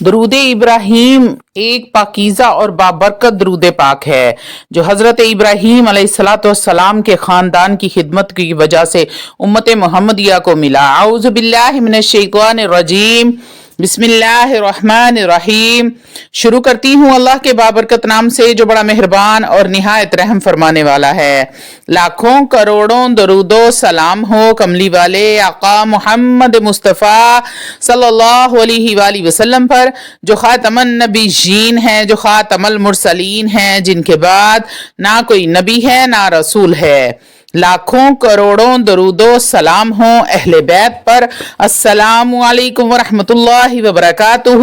درود ابراہیم ایک پاکیزہ اور بابرکت درود پاک ہے جو حضرت ابراہیم علیہ الصلوۃ والسلام کے خاندان کی خدمت کی وجہ سے امت محمدیہ کو ملا۔ اعوذ باللہ من الشیطان الرجیم، بسم اللہ الرحمن الرحیم۔ شروع کرتی ہوں اللہ کے بابرکت نام سے جو بڑا مہربان اور نہایت رحم فرمانے والا ہے۔ لاکھوں کروڑوں درود و سلام ہو کملی والے آقا محمد مصطفیٰ صلی اللہ علیہ وآلہ وسلم پر، جو خاتم النبیین ہیں، جو خاتم المرسلین ہیں، جن کے بعد نہ کوئی نبی ہے نہ رسول ہے۔ لاکھوں کروڑوں درود و سلام ہوں اہل بیت پر۔ السلام علیکم ورحمۃ اللہ وبرکاتہ۔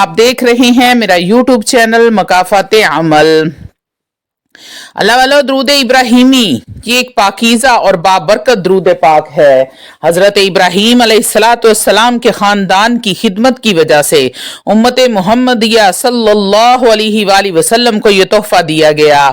آپ دیکھ رہے ہیں میرا یوٹیوب چینل مکافات عمل۔ اللہ والا درود ابراہیمی یہ ایک پاکیزہ اور بابرکت درود پاک ہے۔ حضرت ابراہیم علیہ السلام کے خاندان کی خدمت کی وجہ سے امت محمدیہ صلی اللہ علیہ وآلہ وسلم کو یہ تحفہ دیا گیا۔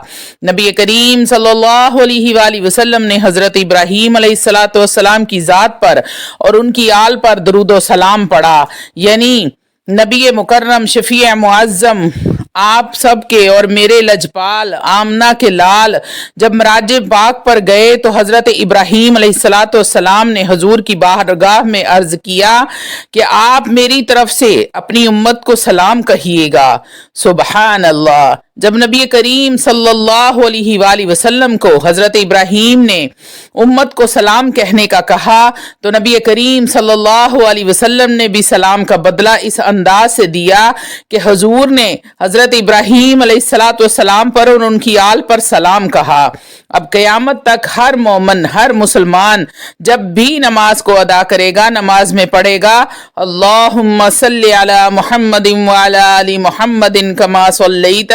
نبی کریم صلی اللہ علیہ وآلہ وسلم نے حضرت ابراہیم علیہ السلام کی ذات پر اور ان کی آل پر درود و سلام پڑھا، یعنی نبی مکرم شفیع معظم آپ سب کے اور میرے لجپال آمنہ کے لال جب معراج پاک پر گئے تو حضرت ابراہیم علیہ السلام نے حضور کی بارگاہ میں عرض کیا کہ آپ میری طرف سے اپنی امت کو سلام کہیے گا۔ سبحان اللہ۔ جب نبی کریم صلی اللہ علیہ وآلہ وسلم کو حضرت ابراہیم نے امت کو سلام کہنے کا کہا تو نبی کریم صلی اللہ علیہ وسلم نے بھی سلام کا بدلہ اس انداز سے دیا کہ حضور نے حضرت ابراہیم علیہ السلام پر اور ان کی آل پر سلام کہا۔ اب قیامت تک ہر مومن، ہر مسلمان جب بھی نماز کو ادا کرے گا، نماز میں پڑھے گا اللہم صلی علی محمد وعلی آل محمد کما صلیت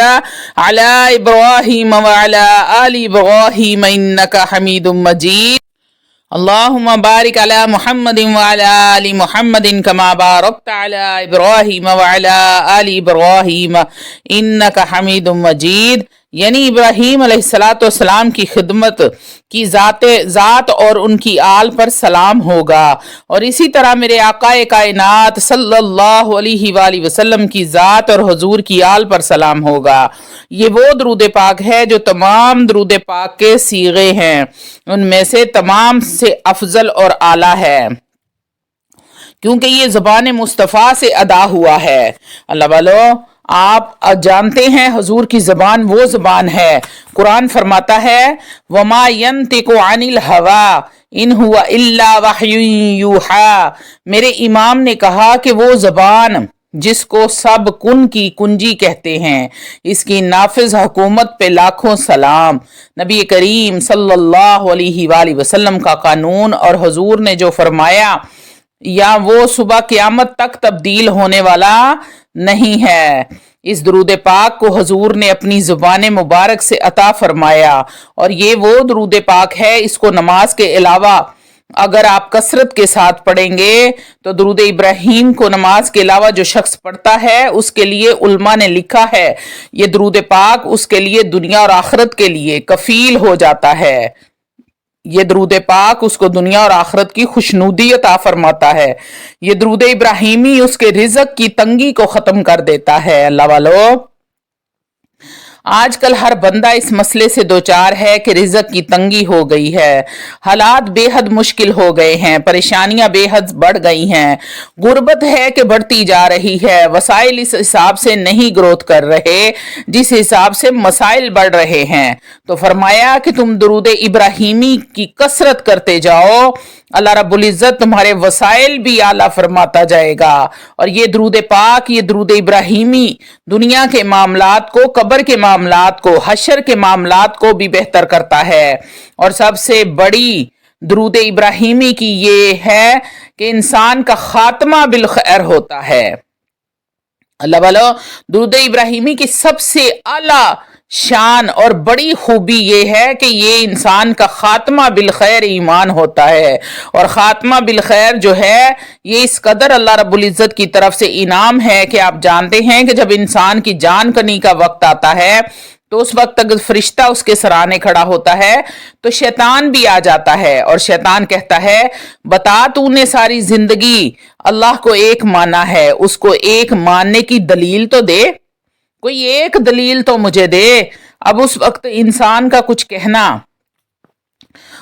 علی ابراہیم وعلی آل ابراہیم انک حمید مجید، اللہم بارک علی محمد وعلی آل محمد کما بارکت علی ابراہیم وعلی آل ابراہیم انک حمید مجید، یعنی ابراہیم علیہ السلام کی خدمت کی ذات اور ان کی آل پر سلام ہوگا، اور اسی طرح میرے آقا کائنات صلی اللہ علیہ وآلہ وسلم کی ذات اور حضور کی آل پر سلام ہوگا۔ یہ وہ درود پاک ہے جو تمام درود پاک کے صیغے ہیں، ان میں سے تمام سے افضل اور اعلیٰ ہے، کیونکہ یہ زبان مصطفیٰ سے ادا ہوا ہے۔ اللہ والو، آپ جانتے ہیں حضور کی زبان وہ زبان ہے، قرآن فرماتا ہے وَمَا يَنْتِقُ عَنِ الْهَوَىٰ إِنْ هُوَ إِلَّا وَحْيٌ يُوحَىٰ۔ میرے امام نے کہا کہ وہ زبان جس کو سب کن کی کنجی کہتے ہیں، اس کی نافذ حکومت پہ لاکھوں سلام۔ نبی کریم صلی اللہ علیہ وآلہ وسلم کا قانون اور حضور نے جو فرمایا یا وہ صبح قیامت تک تبدیل ہونے والا نہیں ہے۔ اس درود پاک کو حضور نے اپنی زبان مبارک سے عطا فرمایا، اور یہ وہ درود پاک ہے، اس کو نماز کے علاوہ اگر آپ کثرت کے ساتھ پڑھیں گے تو درود ابراہیم کو نماز کے علاوہ جو شخص پڑھتا ہے اس کے لیے علماء نے لکھا ہے یہ درود پاک اس کے لیے دنیا اور آخرت کے لیے کفیل ہو جاتا ہے۔ یہ درود پاک اس کو دنیا اور آخرت کی خوشنودی عطا فرماتا ہے۔ یہ درود ابراہیمی اس کے رزق کی تنگی کو ختم کر دیتا ہے۔ اللہ والو، آج کل ہر بندہ اس مسئلے سے دوچار ہے کہ رزق کی تنگی ہو گئی ہے، حالات بے حد مشکل ہو گئے ہیں، پریشانیاں بے حد بڑھ گئی ہیں، غربت ہے کہ بڑھتی جا رہی ہے، وسائل اس حساب سے نہیں گروتھ کر رہے جس حساب سے مسائل بڑھ رہے ہیں، تو فرمایا کہ تم درود ابراہیمی کی کثرت کرتے جاؤ، اللہ رب العزت تمہارے وسائل بھی اعلیٰ فرماتا جائے گا۔ اور یہ درود پاک، یہ درود ابراہیمی دنیا کے معاملات کو، قبر کے معاملات کو، حشر کے معاملات کو بھی بہتر کرتا ہے۔ اور سب سے بڑی درود ابراہیمی کی یہ ہے کہ انسان کا خاتمہ بالخیر ہوتا ہے۔ اللہ والا، درود ابراہیمی کی سب سے اعلیٰ شان اور بڑی خوبی یہ ہے کہ یہ انسان کا خاتمہ بالخیر ایمان ہوتا ہے، اور خاتمہ بالخیر جو ہے یہ اس قدر اللہ رب العزت کی طرف سے انعام ہے کہ آپ جانتے ہیں کہ جب انسان کی جان کنی کا وقت آتا ہے तो उस वक्त अगर फरिश्ता उसके सराहने खड़ा होता है तो शैतान भी आ जाता है और शैतान कहता है, बता तूने सारी जिंदगी अल्लाह को एक माना है, उसको एक मानने की दलील तो दे, कोई एक दलील तो मुझे दे। अब उस वक्त इंसान का कुछ कहना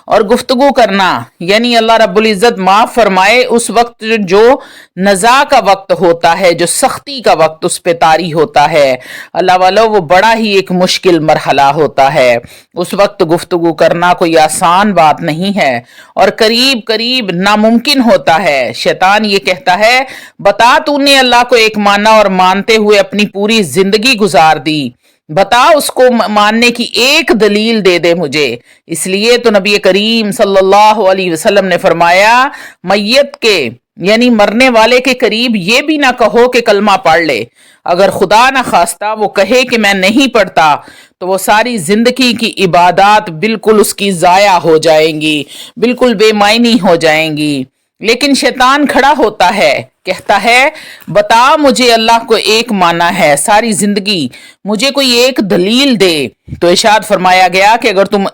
और गुफ्तगू करना, यानी अल्लाह रब्बुल इज़्ज़त माफ फरमाए, उस वक्त जो नज़ा का वक्त होता है, जो सख्ती का वक्त उस पे तारी होता है, अल्लाह वालों, वो बड़ा ही एक मुश्किल मरहला होता है। उस वक्त गुफ्तगू करना कोई आसान बात नहीं है और करीब करीब नामुमकिन होता है। शैतान ये कहता है, बता तूने अल्लाह को एक माना और मानते हुए अपनी पूरी जिंदगी गुजार दी, बता उसको मानने की एक दलील दे दे मुझे। इसलिए तो नबी करीम सल्लल्लाहु अलैहि वसल्लम ने फरमाया, मैयत के यानी मरने वाले के करीब ये भी ना कहो कि कलमा पढ़ ले। अगर खुदा ना खास्ता वो कहे कि मैं नहीं पढ़ता तो वो सारी जिंदगी की इबादत बिल्कुल उसकी जाया हो जाएंगी, बिल्कुल बेमायनी हो जाएंगी। लेकिन शैतान खड़ा होता है, कहता है, बता मुझे अल्लाह को एक माना है सारी जिंदगी, मुझे कोई एक दलील दे। तो इरशाद फरमाया गया कि अगर तुम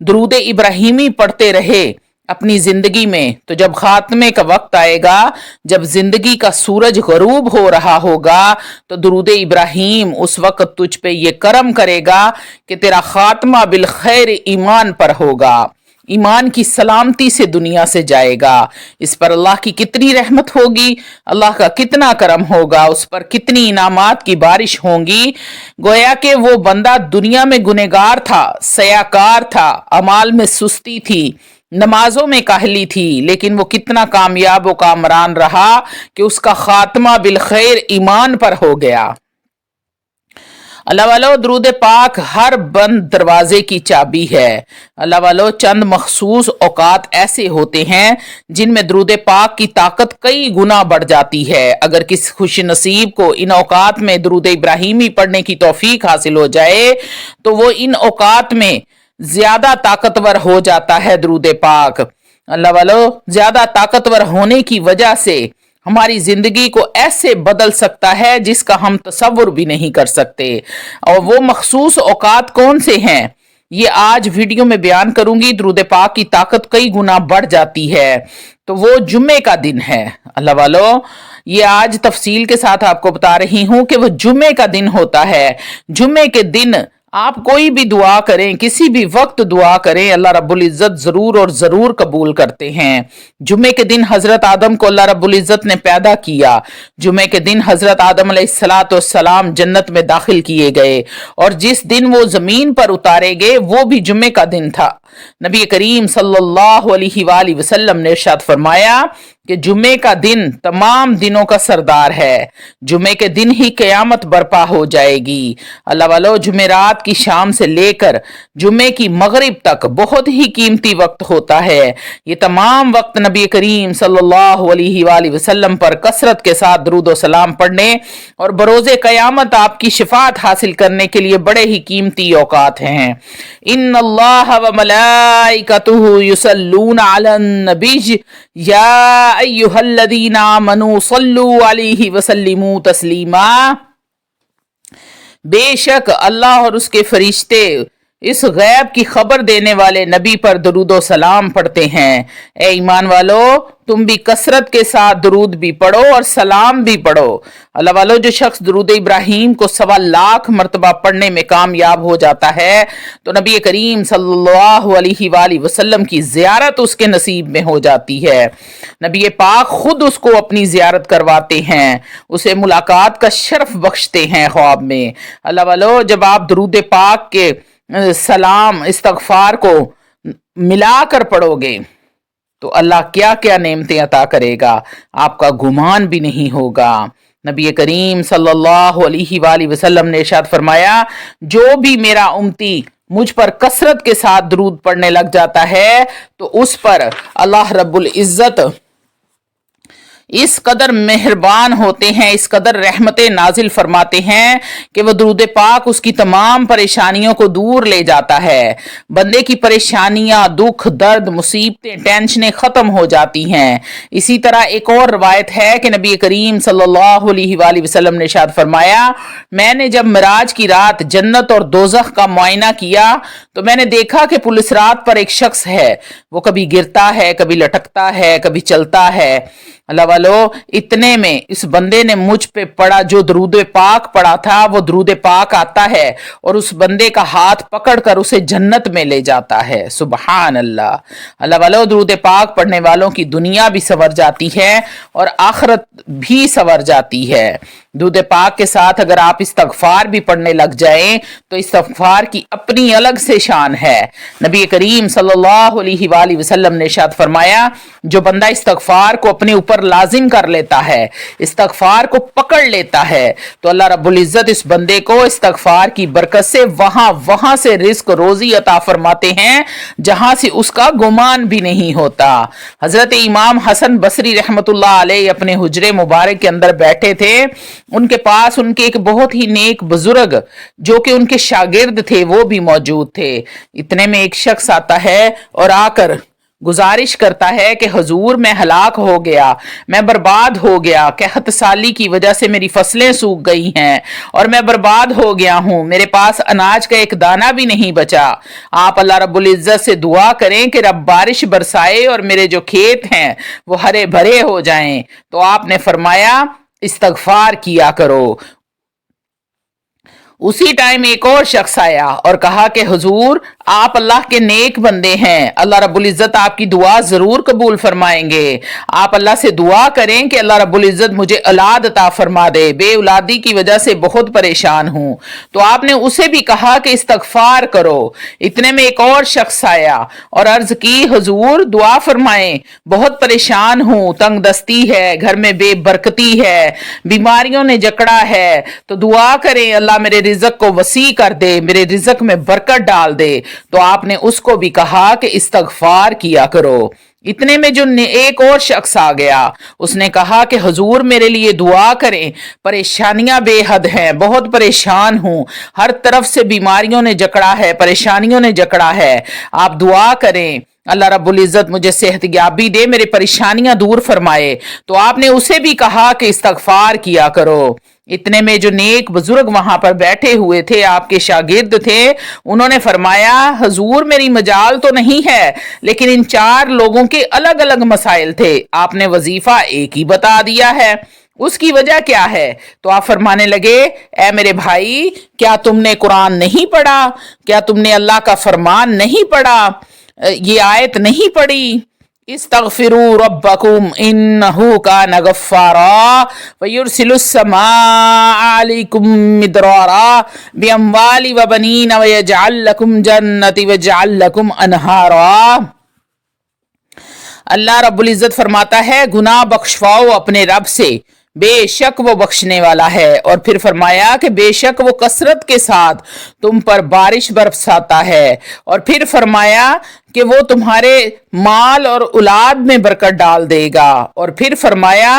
दुरूद इब्राहिमी पढ़ते रहे अपनी जिंदगी में, तो जब खात्मे का वक्त आएगा, जब जिंदगी का सूरज गरूब हो रहा होगा, तो दुरूद इब्राहिम उस वक्त तुझ पे ये करम करेगा कि तेरा खात्मा बिल खैर ईमान पर होगा, ईमान की सलामती से दुनिया से जाएगा। इस पर अल्लाह की कितनी रहमत होगी, अल्लाह का कितना करम होगा, उस पर कितनी इनामात की बारिश होंगी। गोया कि वो बंदा दुनिया में गुनहगार था, सयाकार था, अमाल में सुस्ती थी, नमाजों में काहली थी, लेकिन वो कितना कामयाब व कामरान रहा कि उसका खात्मा बिल खैर ईमान पर हो गया। अल्लाह वालो, दरूद पाक हर बंद दरवाजे की चाबी है। अल्लाह वालो, चंद मखसूस औकात ऐसे होते हैं जिनमें दरूद पाक की ताकत कई गुना बढ़ जाती है। अगर किसी खुश नसीब को इन औकात में दरूद इब्राहिमी पढ़ने की तौफीक हासिल हो जाए तो वो इन औकात में ज्यादा ताकतवर हो जाता है। दरूद पाक अल्लाह वालो, ज्यादा ताकतवर होने की वजह से हमारी जिंदगी को ऐसे बदल सकता है जिसका हम तसव्वुर भी नहीं कर सकते। और वो मखसूस औकात कौन से हैं, ये आज वीडियो में बयान करूंगी। दरूद पाक की ताकत कई गुना बढ़ जाती है। तो वो जुम्मे का दिन है। अल्लाह वालो, ये आज तफसील के साथ आपको बता रही हूं कि वो जुम्मे का दिन होता है। जुम्मे के दिन आप कोई भी दुआ करें, किसी भी वक्त दुआ करें, अल्लाह रब्बुल इज़्ज़त जरूर और जरूर कबूल करते हैं। जुम्मे के दिन हजरत आदम को अल्लाह रब्बुल इज़्ज़त ने पैदा किया। जुम्मे के दिन हजरत आदम अलैहिस्सलाम जन्नत में दाखिल किए गए और जिस दिन वो जमीन पर उतारे गए वो भी जुम्मे का दिन था। नबी करीम सल्लल्लाहु अलैहि वसल्लम ने इरशाद फरमाया कि जुम्मे का दिन तमाम दिनों का सरदार है। जुम्मे के दिन ही क़यामत बर्पा हो जाएगी। अल्लाह वालो, जुमेरात की शाम से लेकर जुम्मे की मगरिब तक बहुत ही कीमती वक्त होता है। ये तमाम वक्त नबी करीम सल्लल्लाहु अलैहि वसल्लम पर कसरत के साथ दुरूद व सलाम पढ़ने और बरोज़े क़यामत आपकी शिफात हासिल करने के लिए बड़े ही कीमती औकात हैं। इन्नल्लाह व मलाइकतुहु युसल्लूना अलन नबी या अय्युहल्लज़ीना आमनू सल्लू अलैहि वसल्लिमू तस्लीमा। बेशक अल्लाह और उसके फरिश्ते इस गैब की खबर देने वाले नबी पर दरूद व सलाम पढ़ते हैं। ए ईमान वालो, तुम भी कसरत के साथ दरूद भी पढ़ो और सलाम भी पढ़ो। अल्लाह वालो, जो शख्स दरूद इब्राहिम को 1.25 लाख मरतबा पढ़ने में कामयाब हो जाता है तो नबी करीम सल्लल्लाहु अलैहि वसल्लम की ज़ियारत उसके नसीब में हो जाती है। नबी पाक खुद उसको अपनी ज़ियारत करवाते हैं, उसे मुलाकात का शर्फ बख्शते हैं ख्वाब में। अल्लाह वालो, जब आप दरूद पाक के सलाम इस्तगफार को मिलाकर पढ़ोगे तो अल्लाह क्या क्या नेमतें अता करेगा, आपका गुमान भी नहीं होगा। नबी करीम सल्लल्लाहु अलैहि वसल्लम ने इरशाद फरमाया, जो भी मेरा उम्मती मुझ पर कसरत के साथ दरूद पढ़ने लग जाता है तो उस पर अल्लाह रब्बुल इज़्ज़त इस कदर मेहरबान होते हैं, इस कदर रहमतें नाजिल फरमाते हैं कि वो दुरूद पाक उसकी तमाम परेशानियों को दूर ले जाता है। बंदे की परेशानियां, दुख, दर्द, मुसीबतें, टेंशनें खत्म हो जाती हैं। इसी तरह एक और रवायत है कि नबी करीम सल्लल्लाहु अलैहि वसल्लम ने इरशाद फरमाया, मैंने जब मिराज की रात जन्नत और दोज़ख का मुआयना किया तो मैंने देखा कि पुलिस रात पर एक शख्स है, वो कभी गिरता है, कभी लटकता है, कभी चलता है। अल्लाह वालो, इतने में इस बंदे ने मुझ पे पड़ा, जो दरूद पाक पड़ा था, वो दरूद पाक आता है और उस बंदे का हाथ पकड़कर उसे जन्नत में ले जाता है। सुबहान अल्लाह। अल्लाह वालो, दरूद पाक पढ़ने वालों की दुनिया भी संवर जाती है और आखिरत भी संवर जाती है। दरूद पाक के साथ अगर आप इस्तगफार भी पढ़ने लग जाएं तो इस्तगफार की अपनी अलग से शान है। नबी करीम सल्लल्लाहु अलैहि वसल्लम ने इरशाद फरमाया, जो बंदा इस्तगफार को अपने ऊपर लाजिम कर लेता है, इस्तगफार को पकड़ लेता है, तो अल्लाह रब्बुल इज्जत इस बंदे को इस्तगफार की बरकत से वहां से रिस्क रोजी अता फरमाते हैं जहां से उसका गुमान भी नहीं होता। हजरत इमाम हसन बसरी रहमतुल्लाह अलैह अपने हुजरे मुबारक के अंदर बैठे थे। उनके पास उनके एक बहुत ही नेक बुजुर्ग जो कि उनके शागिर्द थे वो भी मौजूद थे। इतने में एक शख्स आता है और आकर गुजारिश करता है कि हुजूर, मैं हलाक हो गया, मैं बर्बाद हो गया, कहत साली की वजह से मेरी फसलें सूख गई हैं और मैं बर्बाद हो गया हूं, मेरे पास अनाज का एक दाना भी नहीं बचा। आप अल्लाह रब्बुल इज्जत से दुआ करें कि रब बारिश बरसाए और मेरे जो खेत हैं वो हरे भरे हो जाएं। तो आपने फरमाया, इस्तगफार किया करो। उसी टाइम एक और शख्स आया और कहा कि हुजूर, आप अल्लाह के नेक बंदे हैं, अल्लाह रब्बुल इज्जत आपकी दुआ जरूर कबूल फरमाएंगे। आप अल्लाह से दुआ करें कि अल्लाह रब्बुल इज्जत मुझे औलाद अता फरमा दे, बेऔलादी की वजह से बहुत परेशान हूं। तो आपने उसे भी कहा कि इस्तगफार करो। इतने में एक और शख्स आया और अर्ज की, हुजूर दुआ फरमाएं, बहुत परेशान हूं, तंग दस्ती है, घर में बेबरकती है, बीमारियों ने जकड़ा है, तो दुआ करें अल्लाह मेरे रिज़्क को वसी कर दे, मेरे रिज़्क में बरकत डाल दे। तो आपने उसको भी कहा कि इस्तगफार किया करो। इतने में जो एक और शख्स आ गया, उसने कहा कि हुजूर मेरे लिए दुआ करें, परेशानियां बेहद हैं, बहुत परेशान हूं, हर तरफ से बीमारियों ने जकड़ा है, परेशानियों ने जकड़ा है, आप दुआ करें अल्लाह रब्बुल इज्जत मुझे सेहतयाबी दे, मेरी परेशानियां दूर फरमाए। तो आपने उसे भी कहा कि इस्तगफार किया करो। इतने में जो नेक बुजुर्ग वहां पर बैठे हुए थे, आपके शागिर्द थे, उन्होंने फरमाया, हुजूर मेरी मजाल तो नहीं है, लेकिन इन चार लोगों के अलग अलग मसाइल थे, आपने वजीफा एक ही बता दिया है, उसकी वजह क्या है? तो आप फरमाने लगे, ए मेरे भाई, क्या तुमने कुरान नहीं पढ़ा? क्या तुमने अल्लाह का फरमान नहीं पढ़ा? ये आयत नहीं पढ़ी? इस्तगफिरू रब्बकुम इन्नहु कान गफ्फारा वयुरसिलुस समाअ अलैकुम मिदरारा बिअमवालि व बनीन व यजअल लकुम जन्नति व यजअल लकुम अनहारा। अल्लाह रब्बुल इज्जत फरमाता है, गुनाह बख्शवाओ अपने रब से, बेशक वो बख्शने वाला है। और फिर फरमाया कि बेशक वो कसरत के साथ तुम पर बारिश बरसाता है। और फिर फरमाया कि वो तुम्हारे माल और औलाद में बरकत डाल देगा। और फिर फरमाया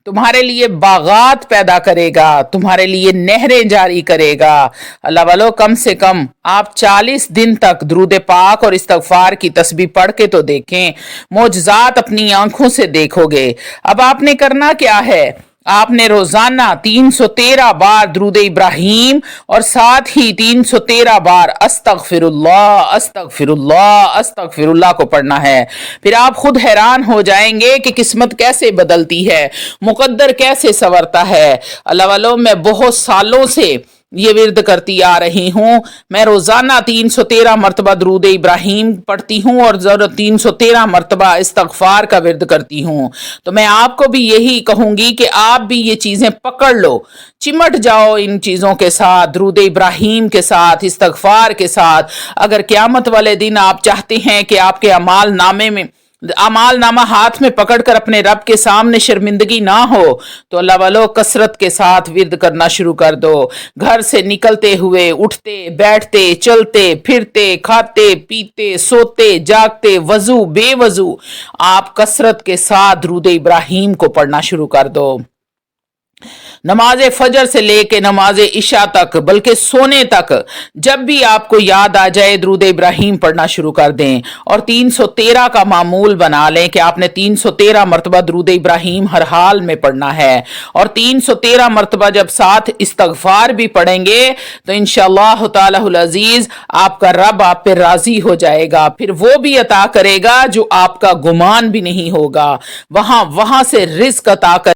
तुम्हारे लिए बागात पैदा करेगा, तुम्हारे लिए नहरें जारी करेगा। अल्लाह वालो, कम से कम आप 40 दिन तक दुरूद पाक और इस्तगफार की तस्बीह पढ़ के तो देखें, मौजज़ात अपनी आंखों से देखोगे। अब आपने करना क्या है? आपने रोजाना 313 बार दुरूद इब्राहिम और साथ ही 313 बार अस्तगफिरुल्लाह अस्तगफिरुल्लाह अस्तगफिरुल्लाह को पढ़ना है। फिर आप खुद हैरान हो जाएंगे कि किस्मत कैसे बदलती है, मुकद्दर कैसे संवरता है। अल्लाह वालों, मैं बहुत सालों से ये विर्द करती आ रही हूँ। मैं रोजाना 313 मरतबा दुरूद इब्राहिम पढ़ती हूँ और 313 मरतबा इस्तगफार का विर्द करती हूँ। तो मैं आपको भी यही कहूंगी कि आप भी ये चीजें पकड़ लो, चिमट जाओ इन चीजों के साथ, दुरूद इब्राहिम के साथ, इस्तगफार के साथ। अगर क़यामत वाले दिन आप चाहते हैं कि आपके अमाल नामे में अमाल नामा हाथ में पकड़कर अपने रब के सामने शर्मिंदगी ना हो तो अल्लाह वालों कसरत के साथ विर्द करना शुरू कर दो। घर से निकलते हुए, उठते बैठते, चलते फिरते, खाते पीते, सोते जागते, वजू बेवजू आप कसरत के साथ दुरूद इब्राहिम को पढ़ना शुरू कर दो। नमाज फजर से लेके नमाज इशा तक, बल्कि सोने तक जब भी आपको याद आ जाए दुरूद इब्राहिम पढ़ना शुरू कर दें और 313 का मामूल बना लें कि आपने 313 मरतबा दुरूद इब्राहिम हर हाल में पढ़ना है। और 313 मरतबा जब साथ इस्तगफार भी पढ़ेंगे तो इंशाअल्लाह तालाहुल अजीज आपका रब आप पे राजी हो जाएगा, फिर वो भी अता करेगा जो आपका गुमान भी नहीं होगा। वहां से रिज़्क अता कर